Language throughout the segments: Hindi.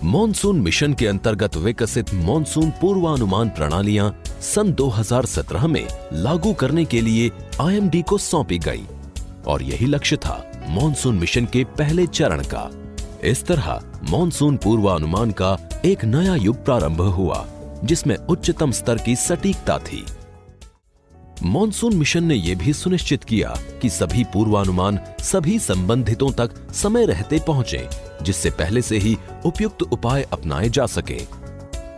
मॉनसून मिशन के अंतर्गत विकसित मॉनसून पूर्वानुमान प्रणालियां सन 2017 में लागू करने के लिए IMD को सौंपी गई और यही लक्ष्य था मॉनसून मिशन के पहले चरण का। इस तरह मॉनसून पूर्वानुमान का एक नया युग प्रारंभ हुआ जिसमें उच्चतम स्तर की सटीकता थी। मॉनसून मिशन ने यह भी सुनिश्चित किया कि सभी पूर्वानुमान सभी संबंधितों तक समय रहते पहुंचे, जिससे पहले से ही उपयुक्त उपाय अपनाए जा सके।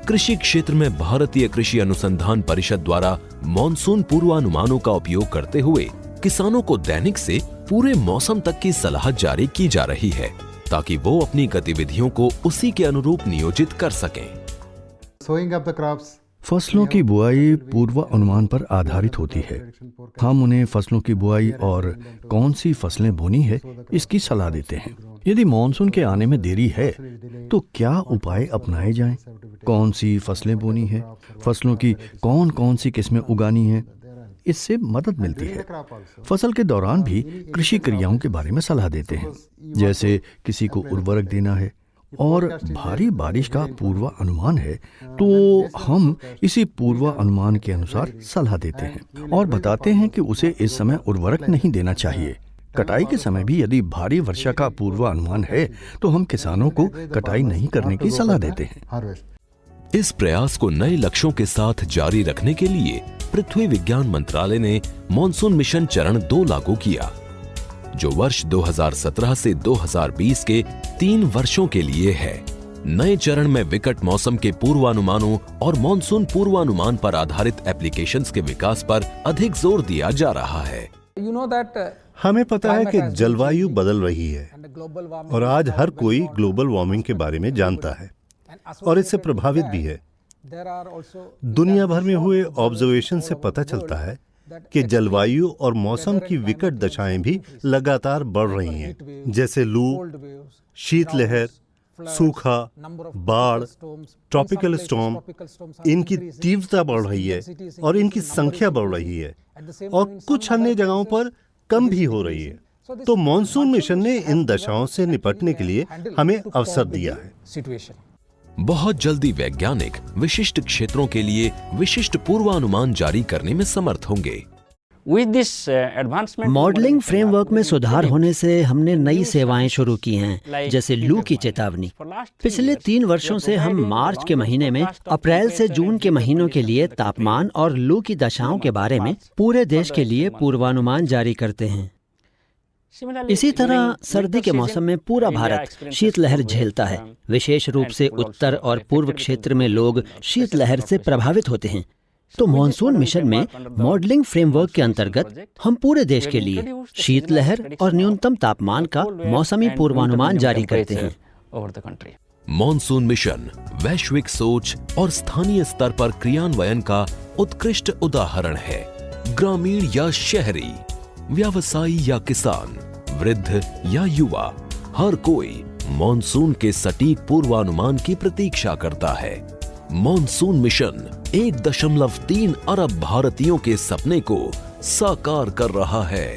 कृषि क्षेत्र में भारतीय कृषि अनुसंधान परिषद द्वारा मॉनसून पूर्वानुमानों का उपयोग करते हुए किसानों को दैनिक से पूरे मौसम तक की सलाह जारी की जा रही है ताकि वो अपनी गतिविधियों को उसी के अनुरूप नियोजित कर सकें। फसलों की बुआई पूर्वानुमान पर आधारित होती है। हम उन्हें फसलों की बुआई और कौन सी फसलें बोनी है इसकी सलाह देते हैं। यदि मॉनसून के आने में देरी है तो क्या उपाय अपनाए जाएं? कौन सी फसलें बोनी है, फसलों की कौन कौन सी किस्में उगानी है, इससे मदद मिलती है। फसल के दौरान भी कृषि क्रियाओं के बारे में सलाह देते हैं, जैसे किसी को उर्वरक देना है और भारी बारिश का पूर्वानुमान है तो हम इसी पूर्वानुमान के अनुसार सलाह देते हैं और बताते हैं कि उसे इस समय उर्वरक नहीं देना चाहिए। कटाई के समय भी यदि भारी वर्षा का पूर्वानुमान है तो हम किसानों को कटाई नहीं करने की सलाह देते हैं। इस प्रयास को नए लक्ष्यों के साथ जारी रखने के लिए पृथ्वी विज्ञान मंत्रालय ने मॉनसून मिशन चरण 2 लागू किया, जो वर्ष 2017 से 2020 के 3 वर्षों के लिए है। नए चरण में विकट मौसम के पूर्वानुमानों और मॉनसून पूर्वानुमान पर आधारित एप्लीकेशंस के विकास पर अधिक जोर दिया जा रहा है। हमें पता है कि जलवायु बदल रही है और आज हर कोई ग्लोबल वार्मिंग के बारे में जानता है और इससे प्रभावित भी है। दुनिया भर में हुए ऑब्जर्वेशन से पता चलता है कि जलवायु और मौसम की विकट दशाएं भी लगातार बढ़ रही हैं, जैसे लू, शीतलहर, सूखा, बाढ़, ट्रॉपिकल स्टॉर्म। इनकी तीव्रता बढ़ रही है और इनकी संख्या बढ़ रही है और कुछ अन्य जगहों पर कम भी हो रही है। तो मॉनसून मिशन ने इन दशाओं से निपटने के लिए हमें अवसर दिया है। बहुत जल्दी वैज्ञानिक विशिष्ट क्षेत्रों के लिए विशिष्ट पूर्वानुमान जारी करने में समर्थ होंगे। मॉडलिंग फ्रेमवर्क में सुधार होने से हमने नई सेवाएं शुरू की हैं, जैसे लू की चेतावनी। पिछले 3 वर्षों से हम मार्च के महीने में अप्रैल से जून के महीनों के लिए तापमान और लू की दशाओं के बारे में पूरे देश के लिए पूर्वानुमान जारी करते हैं। इसी तरह सर्दी के मौसम में पूरा भारत शीतलहर झेलता है। विशेष रूप से उत्तर और पूर्व क्षेत्र में लोग शीतलहर से प्रभावित होते हैं। तो मॉनसून मिशन में मॉडलिंग फ्रेमवर्क के अंतर्गत हम पूरे देश के लिए शीतलहर और न्यूनतम तापमान का मौसमी पूर्वानुमान जारी करते हैं। मॉनसून मिशन वैश्विक सोच और स्थानीय स्तर पर क्रियान्वयन का उत्कृष्ट उदाहरण है। ग्रामीण या शहरी, व्यवसायी या किसान, वृद्ध या युवा, हर कोई मॉनसून के सटीक पूर्वानुमान की प्रतीक्षा करता है। मॉनसून मिशन 1.3 अरब भारतीयों के सपने को साकार कर रहा है।